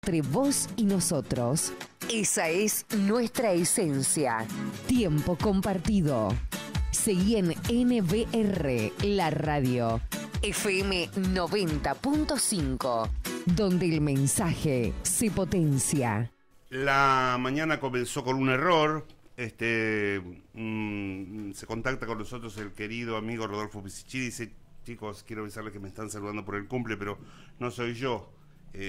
Entre vos y nosotros. Esa es nuestra esencia. Tiempo compartido. Seguí en NBR, la radio. FM 90.5, donde el mensaje se potencia. La mañana comenzó con un error. Se contacta con nosotros el querido amigo Rodolfo Pisicini. Dice: chicos, quiero avisarles que me están saludando por el cumple, pero no soy yo.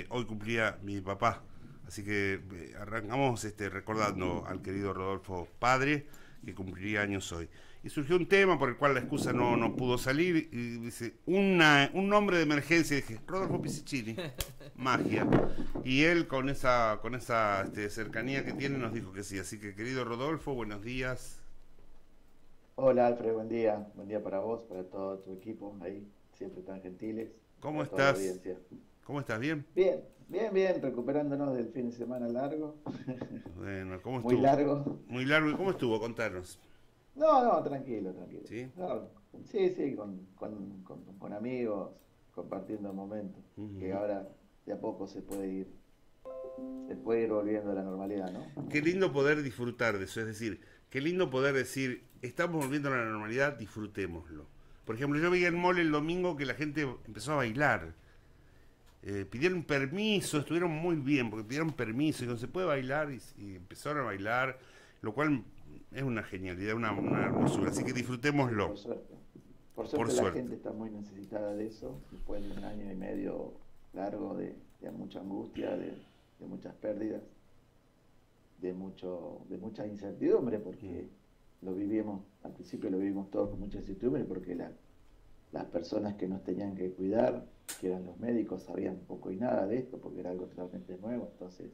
Hoy cumplía mi papá. Así que arrancamos recordando al querido Rodolfo padre, que cumpliría años hoy. Y surgió un tema por el cual la excusa no pudo salir, y dice, un nombre de emergencia, y dije, Rodolfo Pisicini, magia. Y él con esa cercanía que tiene nos dijo que sí. Así que, querido Rodolfo, buenos días. Hola Alfred, buen día para vos, para todo tu equipo ahí, siempre tan gentiles. ¿Cómo para toda la estás? audiencia. ¿Cómo estás? ¿Bien? Bien, recuperándonos del fin de semana largo. Bueno, ¿cómo estuvo? Muy largo. Muy largo. ¿Y cómo estuvo? Contanos. No, tranquilo. ¿Sí? No, sí, con amigos, compartiendo momentos, que ahora de a poco se puede ir volviendo a la normalidad, ¿no? Qué lindo poder disfrutar de eso, es decir, qué lindo poder decir, estamos volviendo a la normalidad, disfrutémoslo. Por ejemplo, yo vi en Mole el domingo que la gente empezó a bailar. Pidieron permiso, estuvieron muy bien, porque pidieron permiso, y dijeron, se puede bailar, y empezaron a bailar, lo cual es una genialidad, una hermosura, así que disfrutémoslo. Por suerte la gente está muy necesitada de eso, después de un año y medio largo de mucha angustia, de muchas pérdidas, de mucha incertidumbre, porque al principio lo vivimos todos con mucha incertidumbre, porque las personas que nos tenían que cuidar, que eran los médicos, sabían poco y nada de esto, porque era algo totalmente nuevo, entonces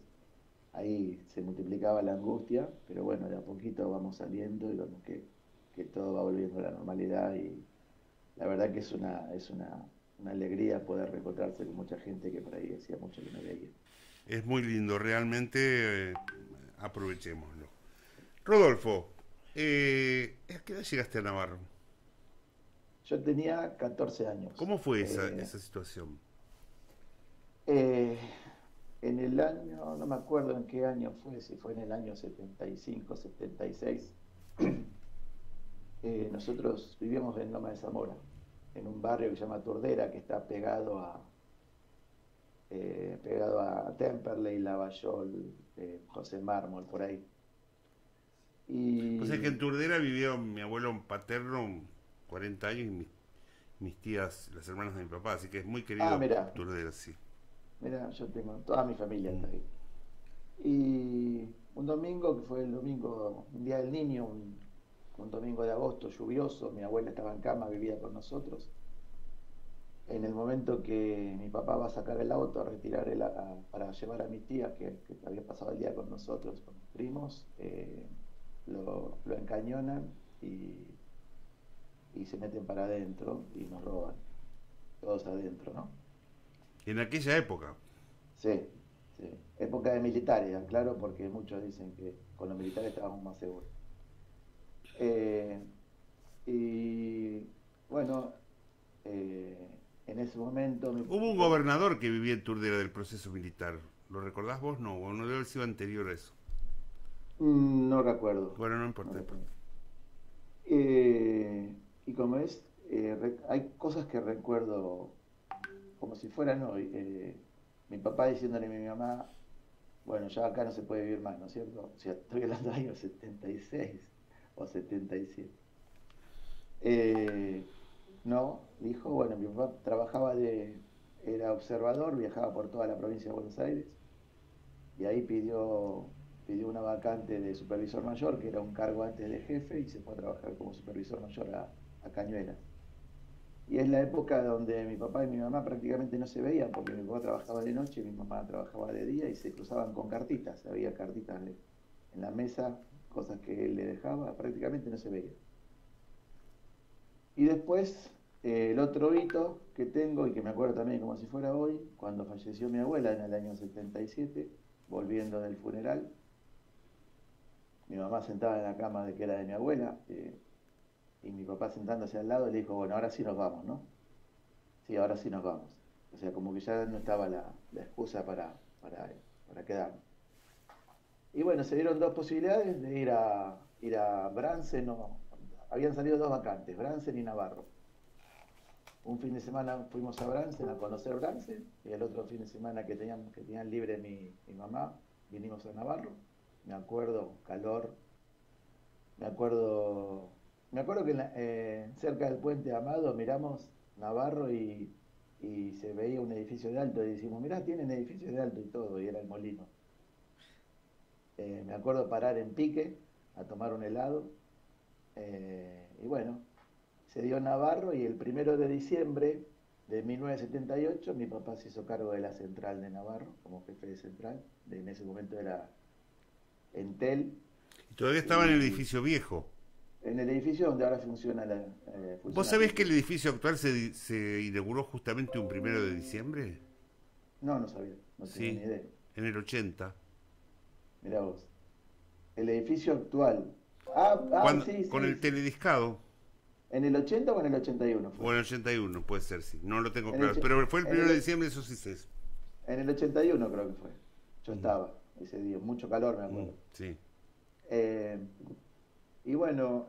ahí se multiplicaba la angustia, pero bueno, de a poquito vamos saliendo y vemos que todo va volviendo a la normalidad, y la verdad que es una alegría poder reencontrarse con mucha gente que por ahí hacía mucho que no veía. Es muy lindo, realmente aprovechémoslo. Rodolfo, ¿a qué edad llegaste a Navarro? Yo tenía 14 años. ¿Cómo fue esa situación? En el año, no me acuerdo en qué año fue, si fue en el año 75, 76. Nosotros vivíamos en Loma de Zamora, en un barrio que se llama Turdera, que está pegado a Temperley, Lavallol, José Mármol, por ahí. O sea que en Turdera vivió mi abuelo paterno 40 años y mis tías, las hermanas de mi papá, así que es muy querido Turdera, sí. Mira, yo tengo toda mi familia está ahí. Y un domingo, que fue un día del niño, un domingo de agosto lluvioso, mi abuela estaba en cama, vivía con nosotros. En el momento que mi papá va a sacar el auto, a retirar para llevar a mi tía, que había pasado el día con nosotros, con mis primos, lo encañonan y se meten para adentro y nos roban. Todos adentro, ¿no? En aquella época. Sí. Época de militares, claro, porque muchos dicen que con los militares estábamos más seguros. Y bueno, en ese momento... Hubo un gobernador que vivía en Turdera del proceso militar. ¿Lo recordás vos? No, o no debe haber sido anterior a eso. No recuerdo. Bueno, no importa. Y como es, hay cosas que recuerdo como si fueran hoy. Mi papá diciéndole a mi mamá, bueno, ya acá no se puede vivir más, ¿no es cierto? O sea, estoy hablando de años 76 o 77. No, dijo, bueno, mi papá era observador, viajaba por toda la provincia de Buenos Aires, y ahí pidió una vacante de supervisor mayor, que era un cargo antes de jefe, y se fue a trabajar como supervisor mayor a Cañuelas. Y es la época donde mi papá y mi mamá prácticamente no se veían, porque mi papá trabajaba de noche y mi mamá trabajaba de día, y se cruzaban con cartitas. Había cartitas en la mesa, cosas que él le dejaba, prácticamente no se veían. Y después, el otro hito que tengo, y que me acuerdo también como si fuera hoy, cuando falleció mi abuela en el año 77, volviendo del funeral, mi mamá sentada en la cama que era de mi abuela, y mi papá sentándose al lado, le dijo, bueno, ahora sí nos vamos, ¿no? Sí, ahora sí nos vamos. O sea, como que ya no estaba la excusa para quedarnos. Y bueno, se dieron dos posibilidades de ir a Bransen, habían salido dos vacantes, Bransen y Navarro. Un fin de semana fuimos a Bransen a conocer Bransen, y el otro fin de semana que tenían libre mi mamá, vinimos a Navarro. Me acuerdo, calor, me acuerdo que cerca del puente Amado miramos Navarro y se veía un edificio de alto y decimos, mirá, tienen edificios de alto y todo, y era el Molino. Me acuerdo parar en Pique a tomar un helado, y bueno, se dio Navarro y el 1 de diciembre de 1978 mi papá se hizo cargo de la central de Navarro, como jefe de central, en ese momento era Entel. Y todavía estaba en el edificio viejo. En el edificio donde ahora funciona ¿Vos sabés que el edificio actual se inauguró justamente un 1 de diciembre? No, no sabía, no tenía ni idea. En el 80. Mirá vos. El edificio actual. Sí, con el telediscado. ¿En el 80 o en el 81 fue? O en el 81, puede ser, sí. No lo tengo En claro. el, Pero fue el en 1 de diciembre, eso sí sé. En el 81 creo que fue. Yo estaba ese día, mucho calor me acuerdo. Sí. Y bueno,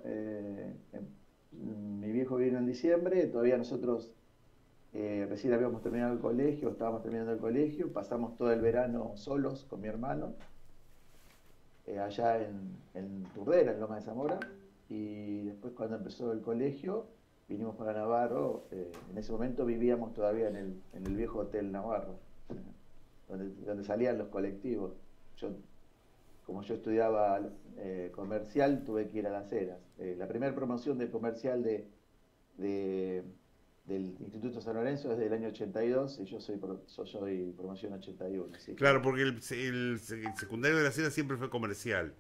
mi viejo vino en diciembre, todavía nosotros recién habíamos terminado el colegio, estábamos terminando el colegio, pasamos todo el verano solos con mi hermano, allá en Turdera, en Loma de Zamora, y después cuando empezó el colegio vinimos para Navarro. En ese momento vivíamos todavía en el viejo Hotel Navarro, donde salían los colectivos. Como yo estudiaba comercial, tuve que ir a Las Heras. La primera promoción de comercial del Instituto San Lorenzo es del año 82 y yo soy promoción 81. Claro, porque el secundario de Las Heras siempre fue comercial.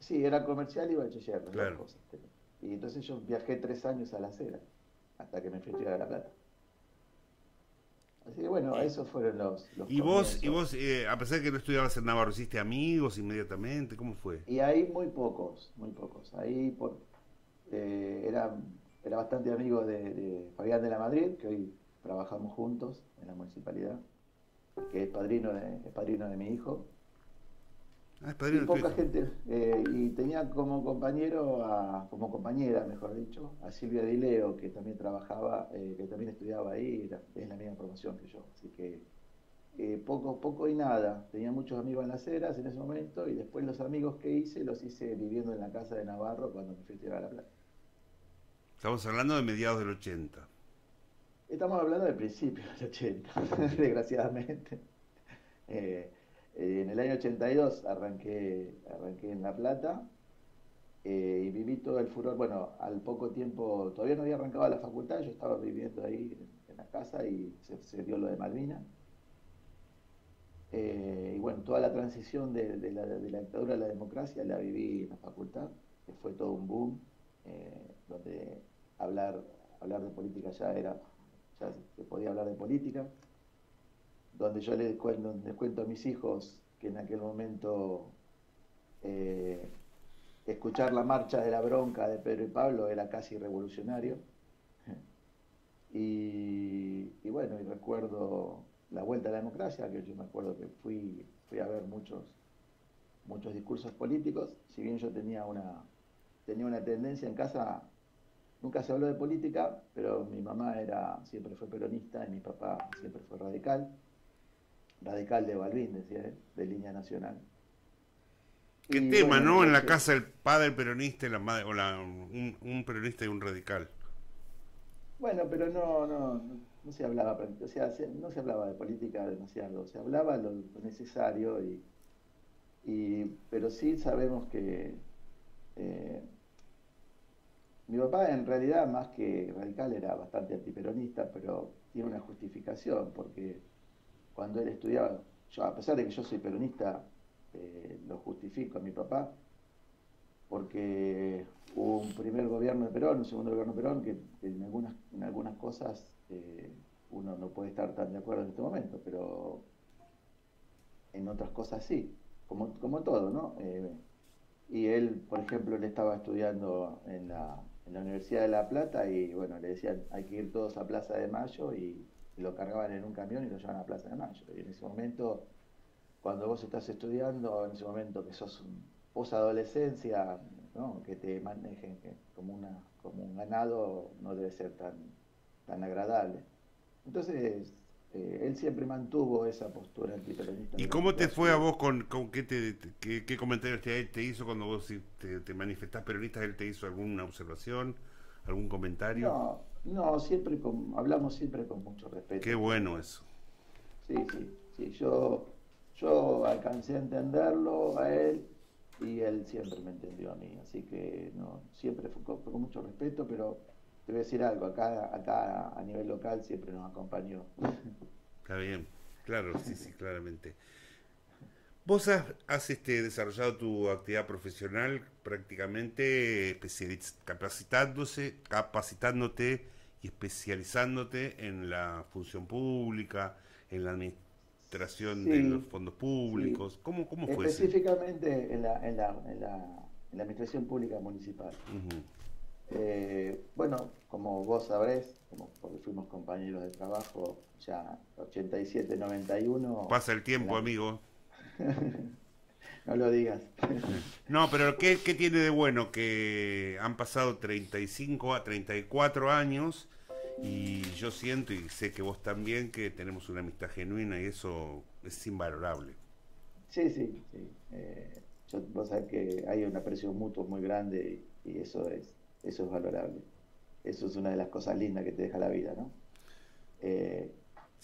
Sí, era comercial y bachiller, las claro. dos cosas. Y entonces yo viajé 3 años a Las Heras, hasta que me fui a estudiar a La Plata. Así que bueno, esos fueron los ¿Y vos, a pesar de que no estudiabas en Navarro, hiciste amigos inmediatamente? ¿Cómo fue? Y ahí muy pocos. Ahí era bastante amigo de Fabián de la Madrid, que hoy trabajamos juntos en la municipalidad, que es padrino de mi hijo. Es padrino y poca gente. Y tenía como compañera, mejor dicho, a Silvia Dileo, que también trabajaba, que también estudiaba ahí, es la misma promoción que yo. Así que poco y nada. Tenía muchos amigos en Las Heras en ese momento, y después los amigos que hice, los hice viviendo en la casa de Navarro cuando me fui a estudiar a La Plata. Estamos hablando de mediados del 80. Estamos hablando del principio del 80, desgraciadamente. En el año 82 arranqué en La Plata, y viví todo el furor. Bueno, al poco tiempo, todavía no había arrancado la facultad, yo estaba viviendo ahí en la casa y se dio lo de Malvinas. Y bueno, toda la transición de la dictadura a la democracia la viví en la facultad, que fue todo un boom, donde hablar de política ya se podía hablar de política, donde yo les cuento a mis hijos que en aquel momento escuchar la marcha de la bronca de Pedro y Pablo era casi revolucionario. Y bueno, y recuerdo la vuelta a la democracia, que yo me acuerdo que fui a ver muchos discursos políticos. Si bien yo tenía una tendencia en casa, nunca se habló de política, pero mi mamá siempre fue peronista y mi papá siempre fue radical de Balbín, decía él, de Línea Nacional. ¿Qué tema, bueno, no? En la casa el padre peronista y la madre, un peronista y un radical. Bueno, pero no se hablaba, o sea, no se hablaba de política demasiado, se hablaba lo necesario, pero sí sabemos que mi papá en realidad, más que radical, era bastante antiperonista, pero tiene una justificación, porque cuando él estudiaba, yo, a pesar de que yo soy peronista, lo justifico a mi papá, porque hubo un primer gobierno de Perón, un segundo gobierno de Perón, que en algunas cosas uno no puede estar tan de acuerdo en este momento, pero en otras cosas sí, como todo, ¿no? Y él, por ejemplo, él estaba estudiando en la Universidad de La Plata y bueno, le decían hay que ir todos a Plaza de Mayo y lo cargaban en un camión y lo llevaban a Plaza de Mayo. Y en ese momento cuando vos estás estudiando, en ese momento que sos un posadolescencia, ¿no? Que te manejen como un ganado no debe ser tan agradable. Entonces, él siempre mantuvo esa postura antiperonista. ¿Y cómo te fue a vos con qué comentarios te hizo cuando vos te manifestás peronista? ¿Él te hizo alguna observación, algún comentario? No, no, siempre hablamos siempre con mucho respeto. Qué bueno eso. Sí, sí, sí, yo alcancé a entenderlo a él y él siempre me entendió a mí, así que no, siempre fue con mucho respeto, pero te voy a decir algo, acá a nivel local siempre nos acompañó. Está bien, claro, sí, sí, claramente. Vos has desarrollado tu actividad profesional prácticamente capacitándote y especializándote en la función pública, en la administración de los Sí, fondos sí, públicos. ¿Cómo fue ese? específicamente en la administración pública municipal. Ujú. Bueno, como vos sabrés, porque fuimos compañeros de trabajo ya 87, 91, Pasa el en tiempo, la- amigo. no lo digas. No, pero ¿qué tiene de bueno? Que han pasado 35 a 34 años y yo siento y sé que vos también que tenemos una amistad genuina y eso es invalorable. Sí, sí, sí. Vos sabés que hay un aprecio mutuo muy grande y eso es valorable. Eso es una de las cosas lindas que te deja la vida, ¿no? Eh,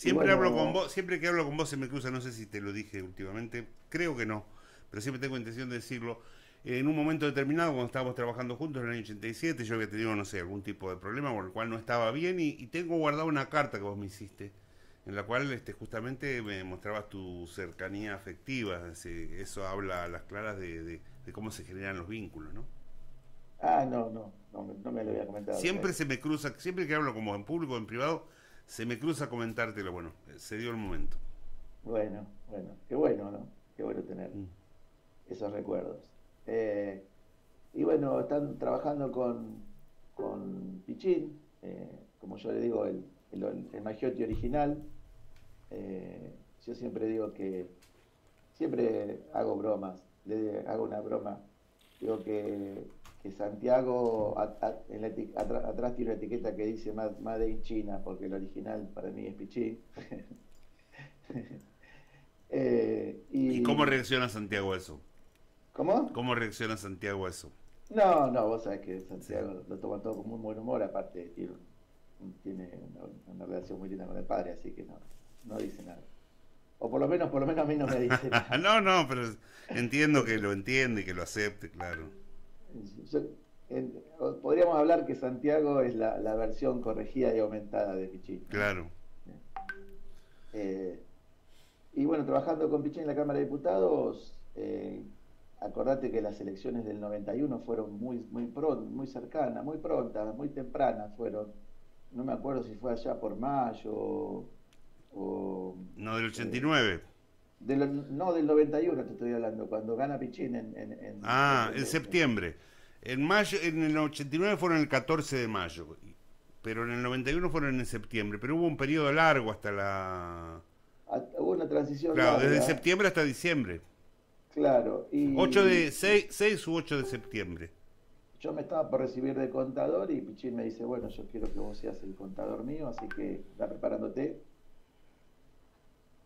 y Siempre hablo con bueno, vos, siempre que hablo con vos se me cruza, no sé si te lo dije últimamente, creo que no, pero siempre tengo intención de decirlo. En un momento determinado, cuando estábamos trabajando juntos en el año 87, yo había tenido, no sé, algún tipo de problema por el cual no estaba bien y tengo guardada una carta que vos me hiciste, en la cual justamente me mostrabas tu cercanía afectiva. Eso habla a las claras de cómo se generan los vínculos, ¿no? no me lo había comentado. Siempre se me cruza, siempre que hablo como en público o en privado, se me cruza comentártelo. Bueno, se dio el momento. Bueno, qué bueno, ¿no? Qué bueno tener Mm. esos recuerdos. Eh, y bueno, están trabajando con Pichín, como yo le digo, el Magiotti original. Yo siempre digo que siempre hago bromas, le hago una broma. Digo que Santiago atrás tiene una etiqueta que dice Made in China, porque el original para mí es Pichín. ¿Y cómo Y reacciona Santiago a eso? ¿cómo? ¿Cómo reacciona Santiago a eso? No, no, vos sabés que Sí, Santiago lo toma todo con muy buen humor, aparte tiene una relación muy linda con el padre, así que no dice nada. O por lo menos a mí no me dice nada. no, no, pero entiendo que lo entiende y que lo acepte, claro. Yo- Podríamos hablar que Santiago es la versión corregida y aumentada de Pichín, ¿no? Claro. Eh, y bueno, trabajando con Pichín en la Cámara de Diputados, acordate que las elecciones del 91 fueron muy cercanas, muy prontas, muy tempranas fueron. No me acuerdo si fue allá por mayo o... No, del ochenta y eh, nueve no, del 91 te estoy hablando, cuando gana Pichín en Ah, en Intendencia. septiembre. En mayo, en el 89 fueron el 14 de mayo, pero en el 91 fueron en septiembre, pero hubo un periodo largo hasta Hubo una transición Claro, desde larga, septiembre hasta diciembre. claro, 6 u 8 de septiembre. yo me estaba por recibir de contador y Pichín me dice, bueno, yo quiero que vos seas el contador mío, así que está preparándote.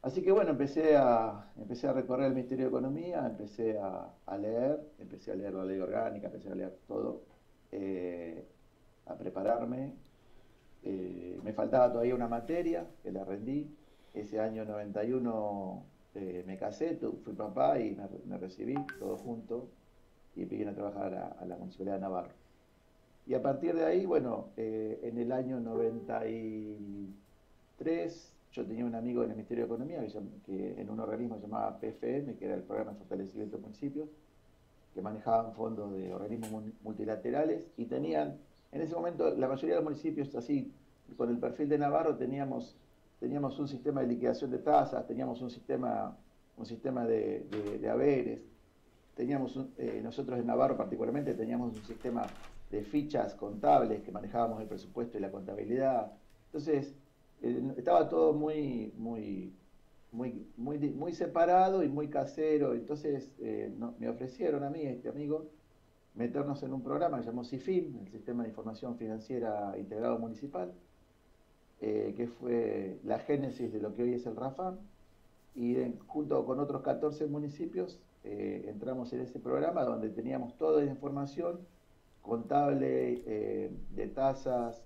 Así que bueno, empecé a recorrer el Ministerio de Economía, empecé a leer la ley orgánica, empecé a leer todo, eh, a prepararme. Me faltaba todavía una materia que la rendí. Ese año 91 me casé, fui papá y me recibí todo junto y vine a trabajar a la Municipalidad de Navarro. Y a partir de ahí, bueno, en el año 93 yo tenía un amigo en el Ministerio de Economía que en un organismo llamado PFM, que era el Programa de Fortalecimiento de Municipios, que manejaban fondos de organismos multilaterales y tenían, en ese momento la mayoría de los municipios así, con el perfil de Navarro teníamos un sistema de liquidación de tasas, teníamos un sistema de haberes, nosotros en Navarro particularmente teníamos un sistema de fichas contables que manejábamos el presupuesto y la contabilidad. Entonces, estaba todo muy, muy, muy separado y muy casero. Entonces me ofrecieron a mí, este amigo, meternos en un programa que se llamó CIFIN, el Sistema de Información Financiera Integrado Municipal, que fue la génesis de lo que hoy es el RAFAM, y junto con otros 14 municipios entramos en ese programa donde teníamos toda la información contable, de tasas,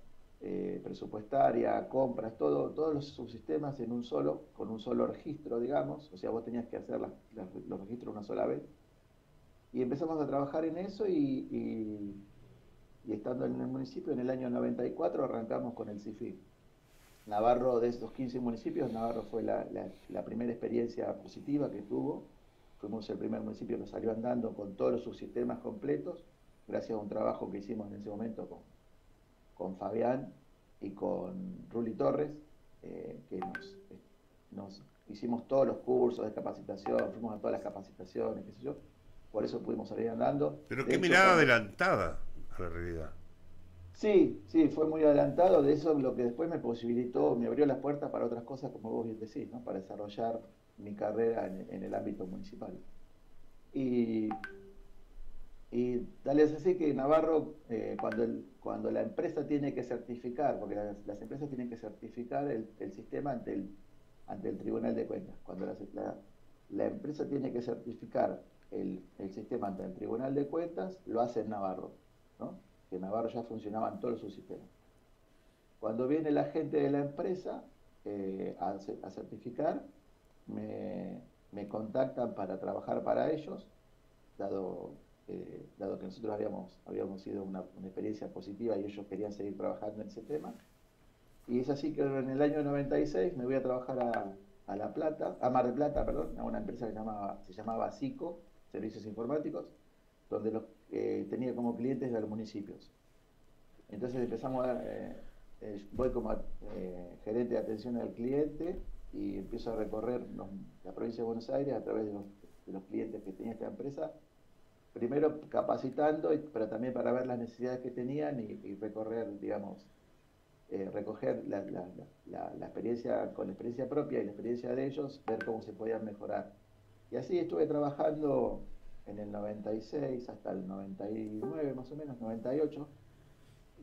presupuestaria, compras, todos los subsistemas en un solo, con un solo registro, digamos. O sea, vos tenías que hacer los registros una sola vez. Y empezamos a trabajar en eso y estando en el municipio, en el año 94 arrancamos con el CIFIN. Navarro, de estos 15 municipios, Navarro fue la primera experiencia positiva que tuvo. Fuimos el primer municipio que salió andando con todos los subsistemas completos, gracias a un trabajo que hicimos en ese momento con Fabián y con Ruli Torres, que nos hicimos todos los cursos de capacitación, fuimos a todas las capacitaciones, qué sé yo, por eso pudimos salir andando. Pero qué mirada adelantada a la realidad. Sí, fue muy adelantado, de eso lo que después me posibilitó, me abrió las puertas para otras cosas, como vos bien decís, ¿no? Para desarrollar mi carrera en el ámbito municipal. Y tal es así que Navarro, cuando la empresa tiene que certificar, porque las empresas tienen que certificar el sistema ante el Tribunal de Cuentas, cuando la empresa tiene que certificar el sistema ante el Tribunal de Cuentas, lo hace en Navarro, ¿no? Que en Navarro ya funcionaban todos sus sistemas. Cuando viene la gente de la empresa a certificar, me contactan para trabajar para ellos, dado que nosotros habíamos sido una experiencia positiva y ellos querían seguir trabajando en ese tema. Y es así que en el año 96 me voy a trabajar a La Plata, a Mar del Plata, perdón, a una empresa que se llamaba SICO, Servicios Informáticos, donde tenía como clientes de los municipios. Entonces empezamos voy como gerente de atención al cliente y empiezo a recorrer la provincia de Buenos Aires a través de los clientes que tenía esta empresa, primero capacitando, pero también para ver las necesidades que tenían y recorrer, digamos, recoger la experiencia con la experiencia propia y la experiencia de ellos, ver cómo se podían mejorar. Y así estuve trabajando en el 96 hasta el 99 más o menos, 98,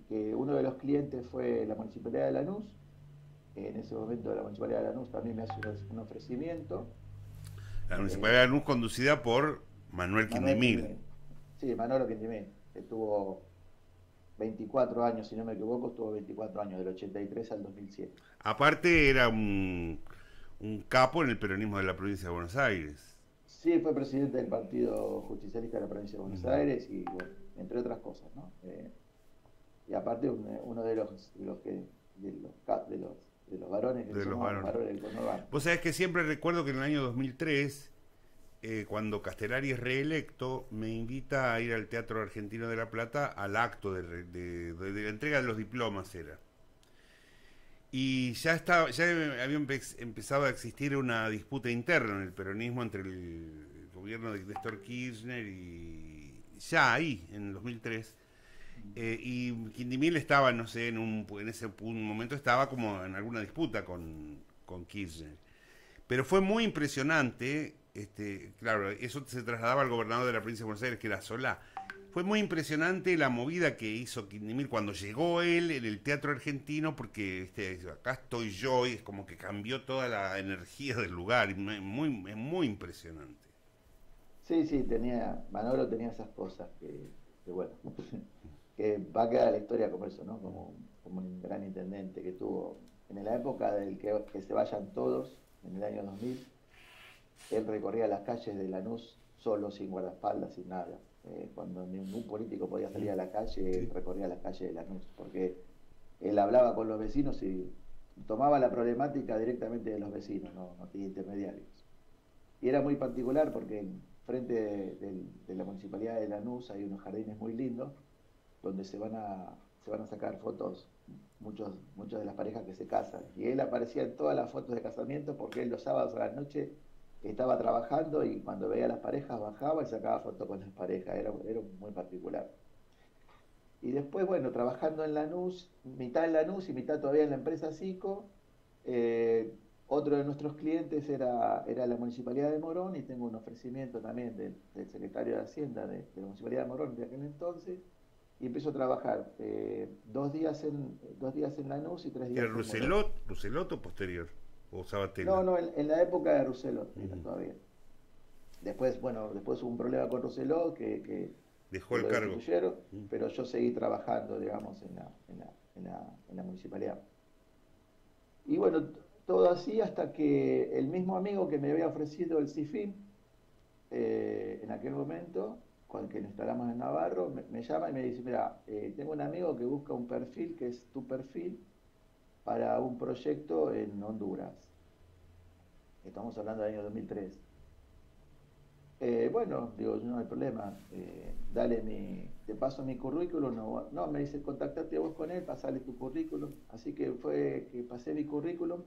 que uno de los clientes fue la Municipalidad de Lanús. En ese momento la Municipalidad de Lanús también me hace un ofrecimiento. La Municipalidad de Lanús conducida por Manuel Quindimil. Sí, Manolo Quindimil, que tuvo 24 años, si no me equivoco, estuvo 24 años, del 83 al 2007. Aparte era un capo en el peronismo de la provincia de Buenos Aires. Sí, fue presidente del Partido Justicialista de la provincia de Buenos Aires y, bueno, entre otras cosas, ¿no? Y aparte uno de los varones que somos varones del conurbano. Vos sabés que siempre recuerdo que en el año 2003, cuando Castellari es reelecto, me invita a ir al Teatro Argentino de La Plata al acto de la entrega de los diplomas era. Y ya había empezado a existir una disputa interna en el peronismo entre el gobierno de Néstor Kirchner y ya ahí, en el 2003. Y Quindimil estaba, no sé, en ese momento estaba como en alguna disputa con Kirchner. Pero fue muy impresionante, claro, eso se trasladaba al gobernador de la provincia de Buenos Aires, que era Solá. Fue muy impresionante la movida que hizo Quindimil cuando llegó él en el Teatro Argentino, porque acá estoy yo, y es como que cambió toda la energía del lugar, es muy impresionante. Sí, Manolo tenía esas cosas que bueno, que va a quedar la historia como eso, ¿no? Como un gran intendente que tuvo, en la época del que se vayan todos, en el año 2000, él recorría las calles de Lanús solo, sin guardaespaldas, sin nada. Cuando ningún político podía salir a la calle, él recorría las calles de Lanús, porque él hablaba con los vecinos y tomaba la problemática directamente de los vecinos, no tenía intermediarios. Y era muy particular porque frente de la Municipalidad de Lanús hay unos jardines muy lindos, donde se van a sacar fotos muchas de las parejas que se casan. Y él aparecía en todas las fotos de casamiento porque él los sábados a la noche estaba trabajando y cuando veía a las parejas bajaba y sacaba fotos con las parejas. Era muy particular. Y después, bueno, trabajando en Lanús, mitad en Lanús y mitad todavía en la empresa SICO, otro de nuestros clientes era la Municipalidad de Morón, y tengo un ofrecimiento también del secretario de Hacienda de la Municipalidad de Morón de aquel entonces, y empiezo a trabajar 2 días en Lanús y 3 días ¿Era en Morón. Rousselot o posterior? ¿O Sabatella? No, en la época de Rousselot, todavía. Después, bueno, después hubo un problema con Rousselot Dejó que el lo cargo. destituyeron, pero yo seguí trabajando, digamos, en la municipalidad. Y bueno, todo así hasta que el mismo amigo que me había ofrecido el CIFIN, en aquel momento, con el que nos instalamos en Navarro, me llama y me dice, mira, tengo un amigo que busca un perfil, que es tu perfil, para un proyecto en Honduras. Estamos hablando del año 2003. Bueno, digo, no hay problema, te paso mi currículum. No, me dice, contactate vos con él, pasale tu currículum. Así que fue que pasé mi currículum,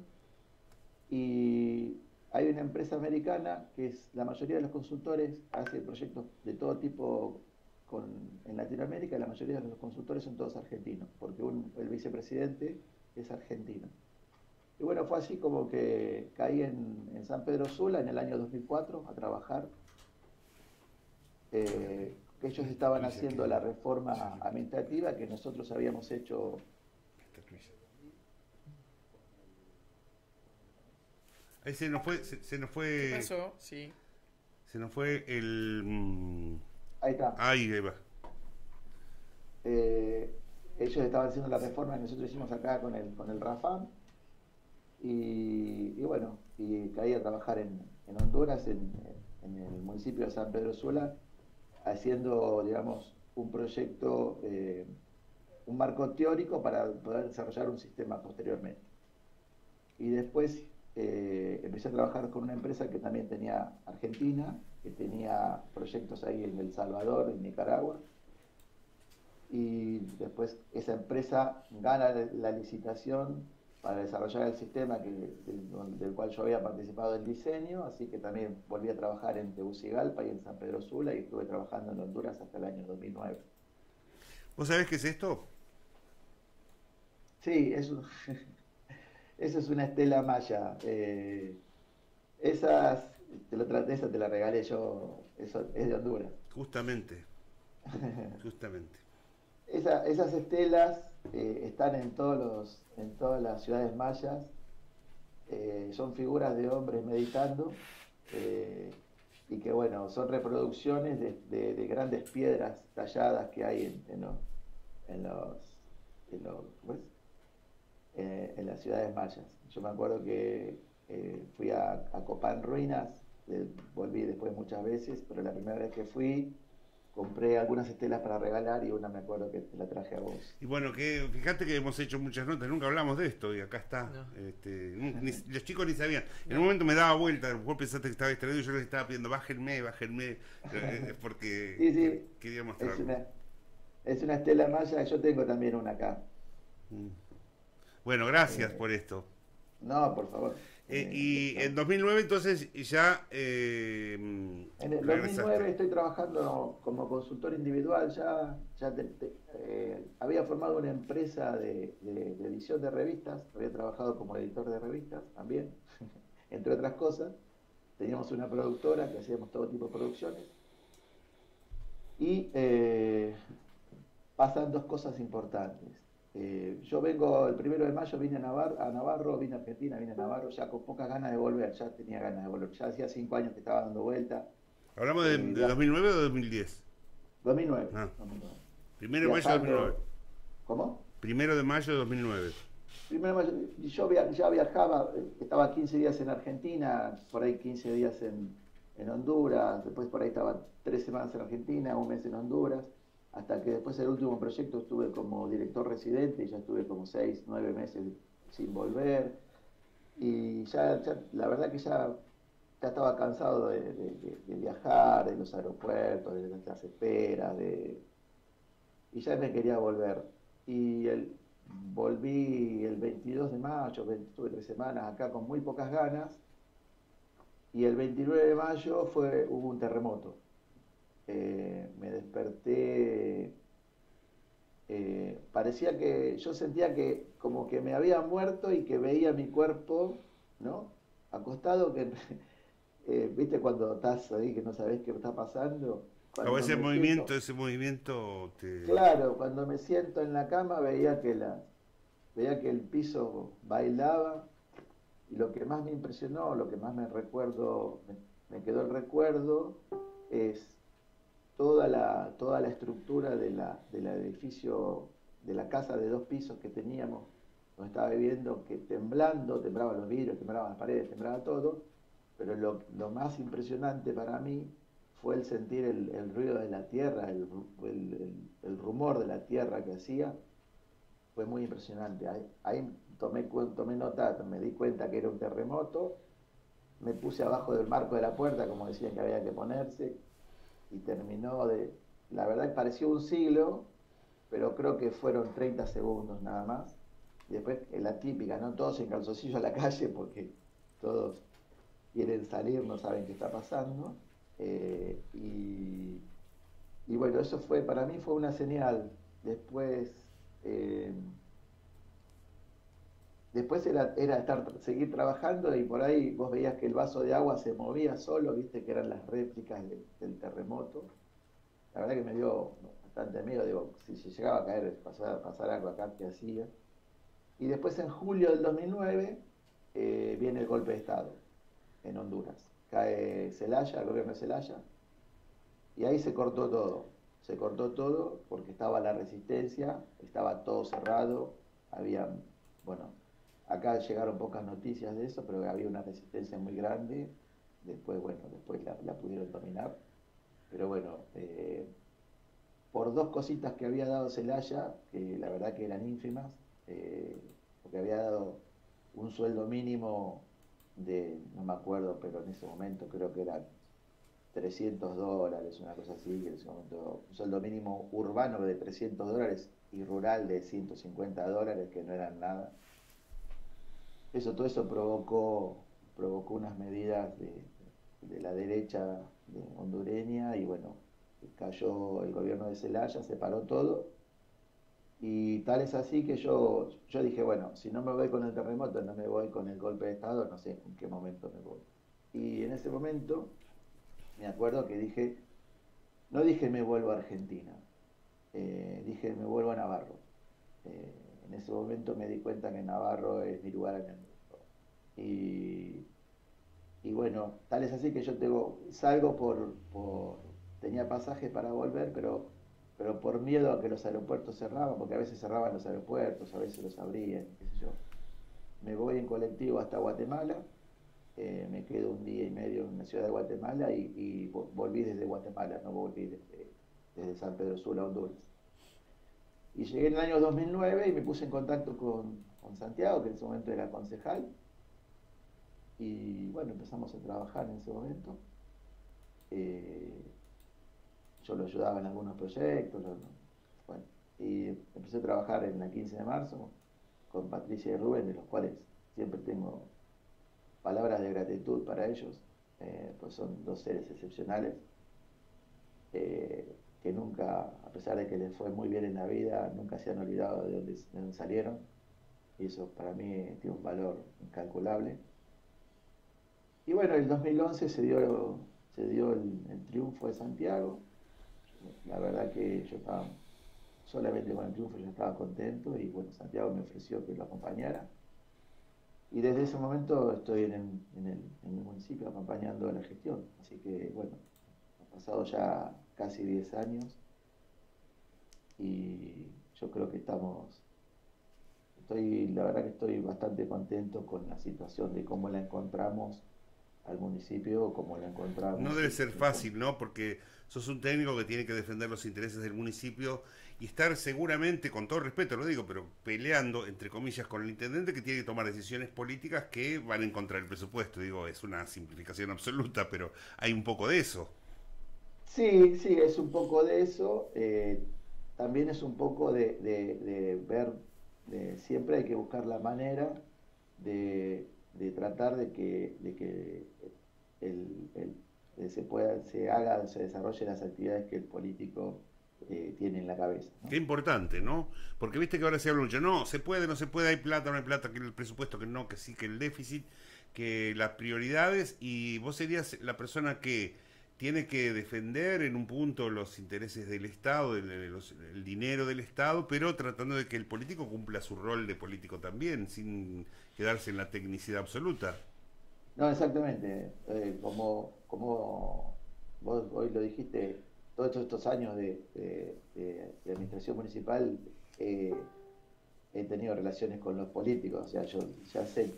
y hay una empresa americana que es, la mayoría de los consultores hace proyectos de todo tipo en Latinoamérica, y la mayoría de los consultores son todos argentinos, porque el vicepresidente es argentino. Y bueno, fue así como que caí en San Pedro Sula en el año 2004 a trabajar. Que ellos estaban haciendo la reforma administrativa que nosotros habíamos hecho. Ahí se nos fue. ¿Qué pasó? Sí. Se nos fue el. Ahí está. Ahí va. Ellos estaban haciendo la reforma que nosotros hicimos acá con el Rafam. Y bueno, y caí a trabajar en Honduras, en el municipio de San Pedro Sula, haciendo, digamos, un proyecto, un marco teórico para poder desarrollar un sistema posteriormente. Y después empecé a trabajar con una empresa que también tenía Argentina, que tenía proyectos ahí en El Salvador, en Nicaragua, y después esa empresa gana la licitación para desarrollar el sistema del cual yo había participado del diseño, así que también volví a trabajar en Tegucigalpa y en San Pedro Sula, y estuve trabajando en Honduras hasta el año 2009. ¿Vos sabés qué es esto? Sí, eso es una estela maya. Esa te la regalé yo, eso es de Honduras. Justamente. Esas estelas están en todas las ciudades mayas. Son figuras de hombres meditando, y que bueno, son reproducciones de grandes piedras talladas que hay en las ciudades mayas. Yo me acuerdo que fui a Copán Ruinas, volví después muchas veces, pero la primera vez que fui compré algunas estelas para regalar, y una me acuerdo que te la traje a vos. Y bueno, fíjate que hemos hecho muchas notas, nunca hablamos de esto, y acá está. No. Los chicos ni sabían. En un momento me daba vuelta, vos pensaste que estaba distraído, y yo les estaba pidiendo, bájenme, porque sí, quería mostrarlo. Es una estela maya, yo tengo también una acá. Bueno, gracias por esto. No, por favor. Y en 2009 entonces ya en el 2009 estoy trabajando como consultor individual. Había formado una empresa de edición de revistas, había trabajado como editor de revistas también, entre otras cosas. Teníamos una productora que hacíamos todo tipo de producciones, y pasan dos cosas importantes. Yo vengo el 1 de mayo, vine a Navarro, vine a Argentina, vine a Navarro, ya con pocas ganas de volver, ya tenía ganas de volver, ya hacía 5 años que estaba dando vuelta. ¿Hablamos de 2009 o de 2010? 2009. 2009. 1 de mayo de 2009. ¿Cómo? 1 de mayo de 2009. 1 de mayo, yo ya viajaba, estaba 15 días en Argentina, por ahí 15 días en Honduras, después por ahí estaba 3 semanas en Argentina, 1 mes en Honduras, hasta que después el último proyecto estuve como director residente, y ya estuve como 6, 9 meses sin volver, y ya la verdad que ya estaba cansado de viajar, de los aeropuertos, de las esperas, y ya me quería volver. Y volví el 22 de mayo, estuve 3 semanas acá con muy pocas ganas, y el 29 de mayo hubo un terremoto. Me desperté, parecía que yo sentía que como que me había muerto, y que veía mi cuerpo, ¿no? acostado que, viste cuando estás ahí que no sabés qué está pasando. O ese movimiento te... Claro, cuando me siento en la cama veía que el piso bailaba, y lo que más me impresionó, lo que más me quedó el recuerdo, es toda la estructura del edificio, de la casa de 2 pisos que teníamos, donde estaba viviendo, que temblaban los vidrios, temblaban las paredes, temblaba todo, pero lo más impresionante para mí fue el sentir el ruido de la tierra, el rumor de la tierra que hacía. Fue muy impresionante. Ahí tomé nota, me di cuenta que era un terremoto, me puse abajo del marco de la puerta, como decían que había que ponerse, y la verdad que pareció un siglo, pero creo que fueron 30 segundos nada más. Y después la típica, ¿no? Todos en calzoncillo a la calle porque todos quieren salir, no saben qué está pasando. Y bueno, eso para mí fue una señal. Después era seguir trabajando, y por ahí vos veías que el vaso de agua se movía solo, viste que eran las réplicas del terremoto. La verdad que me dio bastante miedo, digo, si se llegaba a caer, pasar algo acá, ¿qué hacía? Y después en julio del 2009 viene el golpe de Estado en Honduras. Cae Zelaya, el gobierno de Zelaya, y ahí se cortó todo porque estaba la resistencia, estaba todo cerrado, acá llegaron pocas noticias de eso, pero había una resistencia muy grande. Después la pudieron dominar, pero bueno, por 2 cositas que había dado Zelaya, que la verdad que eran ínfimas, porque había dado un sueldo mínimo no me acuerdo, pero en ese momento creo que eran $300, una cosa así, en ese momento un sueldo mínimo urbano de $300 y rural de $150, que no eran nada. Todo eso provocó unas medidas de la derecha hondureña, y bueno, cayó el gobierno de Zelaya, se paró todo, y tal es así que yo dije, bueno, si no me voy con el terremoto, no me voy con el golpe de Estado, no sé en qué momento me voy. Y en ese momento me acuerdo que no dije me vuelvo a Argentina, dije me vuelvo a Navarro. En ese momento me di cuenta que Navarro es mi lugar en el mundo. Y bueno, tal es así que yo salgo tenía pasajes para volver, pero por miedo a que los aeropuertos cerraban, porque a veces cerraban los aeropuertos, a veces los abrían, qué sé yo. Me voy en colectivo hasta Guatemala, me quedo 1 día y medio en la ciudad de Guatemala, y volví desde Guatemala, no volví desde San Pedro Sula, Honduras. Y llegué en el año 2009 y me puse en contacto con Santiago, que en ese momento era concejal, y bueno, empezamos a trabajar en ese momento. Yo lo ayudaba en algunos proyectos, y empecé a trabajar en la 15 de marzo con Patricia y Rubén, de los cuales siempre tengo palabras de gratitud para ellos, pues son 2 seres excepcionales, que nunca, a pesar de que les fue muy bien en la vida, nunca se han olvidado de dónde salieron, y eso para mí tiene un valor incalculable. Y bueno, en el 2011 se dio el triunfo de Santiago. La verdad que yo estaba, solamente con el triunfo yo estaba contento, y bueno, Santiago me ofreció que lo acompañara. Y desde ese momento estoy en el municipio acompañando la gestión. Así que bueno, han pasado ya casi 10 años, y yo creo que la verdad que estoy bastante contento con la situación de cómo la encontramos al municipio, cómo la encontramos. No debe ser fácil, ¿no? Porque sos un técnico que tiene que defender los intereses del municipio y estar seguramente, con todo respeto lo digo, pero peleando, entre comillas, con el intendente, que tiene que tomar decisiones políticas que van en contra del presupuesto. Digo, es una simplificación absoluta, pero hay un poco de eso. Sí, es un poco de eso. También es un poco de ver, siempre hay que buscar la manera de tratar de que se desarrollen las actividades que el político tiene en la cabeza, ¿no? Qué importante, ¿no? Porque viste que ahora se habla mucho, no se puede, hay plata, no hay plata, que el presupuesto, que no, que sí, que el déficit. que las prioridades, y vos serías la persona que tiene que defender en un punto los intereses del Estado, el dinero del Estado, pero tratando de que el político cumpla su rol de político también, sin quedarse en la tecnicidad absoluta. No, exactamente. Como vos hoy lo dijiste, todos estos años de administración municipal he tenido relaciones con los políticos, o sea, yo ya sé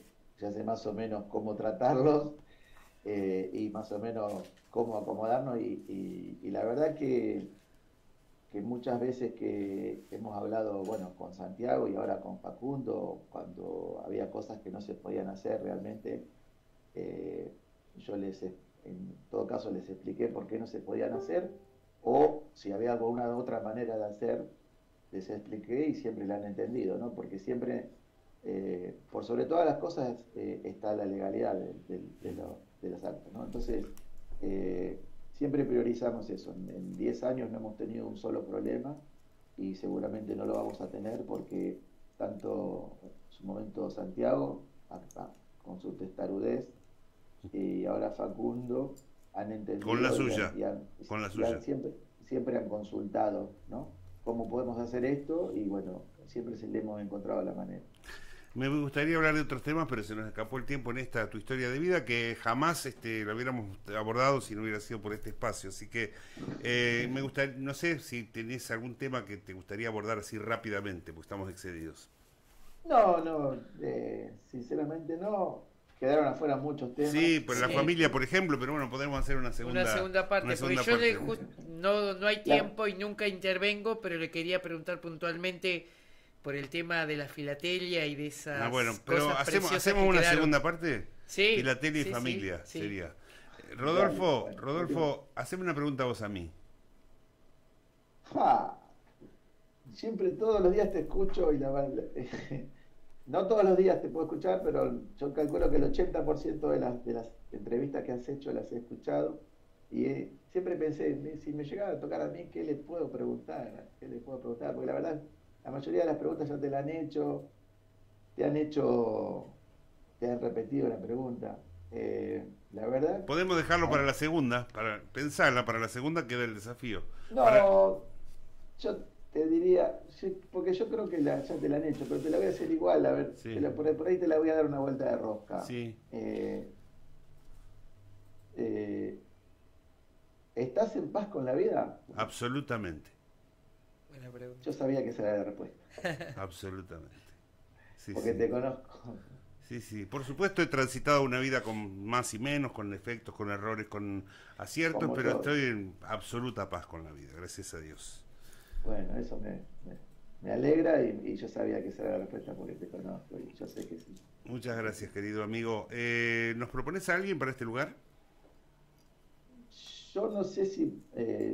más o menos cómo tratarlos y más o menos cómo acomodarnos y la verdad que muchas veces que hemos hablado, bueno, con Santiago y ahora con Facundo, cuando había cosas que no se podían hacer realmente, yo en todo caso les expliqué por qué no se podían hacer, o si había alguna otra manera de hacer, les expliqué y siempre la han entendido, ¿no? Porque siempre, por sobre todas las cosas, está la legalidad de los actos, ¿no? Entonces, siempre priorizamos eso. En 10 años no hemos tenido un solo problema y seguramente no lo vamos a tener porque tanto en su momento Santiago, con su testarudez, y ahora Facundo han entendido con la suya, siempre han consultado, ¿no? Cómo podemos hacer esto y bueno, siempre le hemos encontrado la manera. Me gustaría hablar de otros temas, pero se nos escapó el tiempo en esta tu historia de vida, que jamás lo hubiéramos abordado si no hubiera sido por este espacio. Así que me gustaría, no sé si tenés algún tema que te gustaría abordar así rápidamente, porque estamos excedidos. No, sinceramente no. Quedaron afuera muchos temas. Sí, por la familia, por ejemplo, pero bueno, podemos hacer una segunda parte. Porque no hay tiempo claro. Y nunca intervengo, pero le quería preguntar puntualmente por el tema de la filatelia y de esas bueno, pero hacemos una segunda parte. Sí, filatelia y familia sería. Rodolfo, haceme una pregunta vos a mí. Siempre, todos los días te escucho y no todos los días te puedo escuchar, pero yo calculo que el 80% de las entrevistas que has hecho las he escuchado y siempre pensé, si me llegaba a tocar a mí, ¿qué le puedo preguntar? Porque la verdad, la mayoría de las preguntas ya te la han hecho, te han repetido la pregunta. La verdad... Podemos dejarlo para la segunda, para pensarla, para la segunda queda el desafío. Yo te diría, porque yo creo que ya te la han hecho, pero te la voy a hacer igual, a ver, sí. Por ahí te la voy a dar una vuelta de rosca. Sí. ¿Estás en paz con la vida? Absolutamente. Buena pregunta. Yo sabía que esa era la respuesta. Absolutamente. Sí, porque te conozco. Sí. Por supuesto he transitado una vida con más y menos, con defectos, con errores, con aciertos, pero estoy en absoluta paz con la vida, gracias a Dios. Bueno, eso me alegra y yo sabía que esa era la respuesta porque te conozco y yo sé que sí. Muchas gracias, querido amigo. ¿Nos propones a alguien para este lugar? Yo no sé si...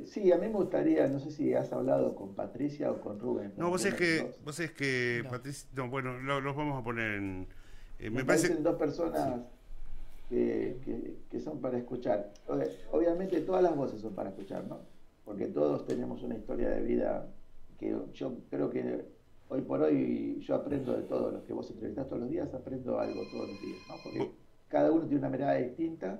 sí, a mí me gustaría, no sé si has hablado con Patricia o con Rubén. No, vos es que no. Patricia... No, bueno, los vamos a poner en... me parecen dos personas que son para escuchar. Obviamente todas las voces son para escuchar, ¿no? Porque todos tenemos una historia de vida que yo creo que hoy por hoy yo aprendo de todos los que vos entrevistás todos los días, aprendo algo todos los días, ¿no? Porque cada uno tiene una mirada distinta,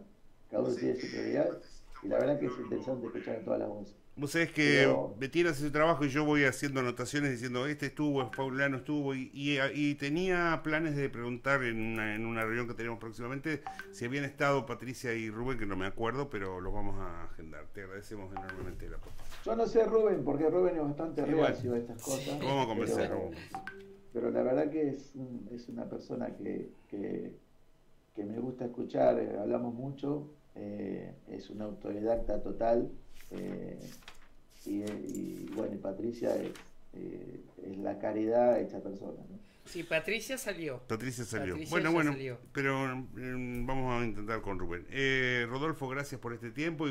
cada uno tiene su prioridad, y la verdad que es interesante escuchar a todas las voces. Vos sabés que Betina hace su trabajo y yo voy haciendo anotaciones diciendo este estuvo, Paulano estuvo y tenía planes de preguntar en una reunión que tenemos próximamente si habían estado Patricia y Rubén, que no me acuerdo, pero los vamos a agendar. Te agradecemos enormemente la aporte. Yo no sé Rubén, porque Rubén es bastante reacio a estas cosas. Vamos a conversar. Pero la verdad que es una persona que me gusta escuchar, hablamos mucho, es una autodidacta total. Y bueno, y Patricia es la caridad hecha persona, ¿no? Sí, Patricia salió. Bueno, salió. Pero vamos a intentar con Rubén. Rodolfo, gracias por este tiempo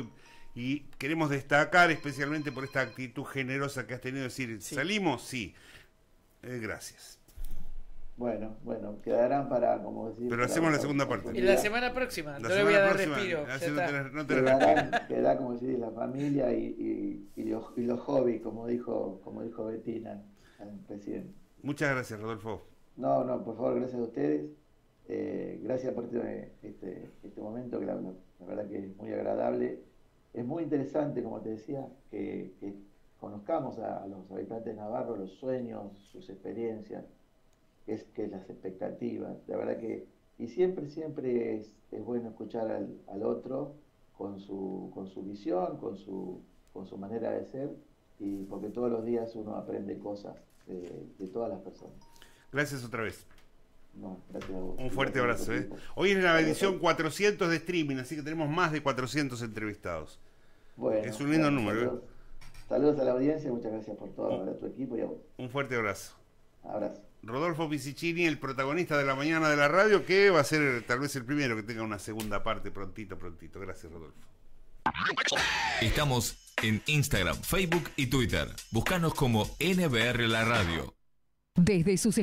y queremos destacar especialmente por esta actitud generosa que has tenido, decir, ¿salimos? Sí. Gracias. Bueno, quedarán para, como decir... Pero hacemos la segunda parte. Y la semana próxima, no le voy a dar respiro. Quedará, como decir, la familia y los hobbies, como dijo Betina, el presidente. Muchas gracias, Rodolfo. No, por favor, gracias a ustedes. Gracias por este momento, que la verdad que es muy agradable. Es muy interesante, como te decía, que conozcamos a los habitantes navarros, los sueños, sus experiencias, que es las expectativas. La verdad que, y siempre es bueno escuchar al otro con su visión, con su manera de ser, y porque todos los días uno aprende cosas de todas las personas. Gracias otra vez. No, gracias a vos. Un fuerte abrazo. Hoy es la edición 400 de streaming, así que tenemos más de 400 entrevistados. Bueno, es un lindo número. Saludos a la audiencia, muchas gracias por todo, a tu equipo y a vos. Un fuerte abrazo. Abrazo. Rodolfo Pisicini, el protagonista de la mañana de la radio, que va a ser tal vez el primero que tenga una segunda parte prontito. Gracias, Rodolfo. Estamos en Instagram, Facebook y Twitter. Búscanos como NBR La Radio. Desde sus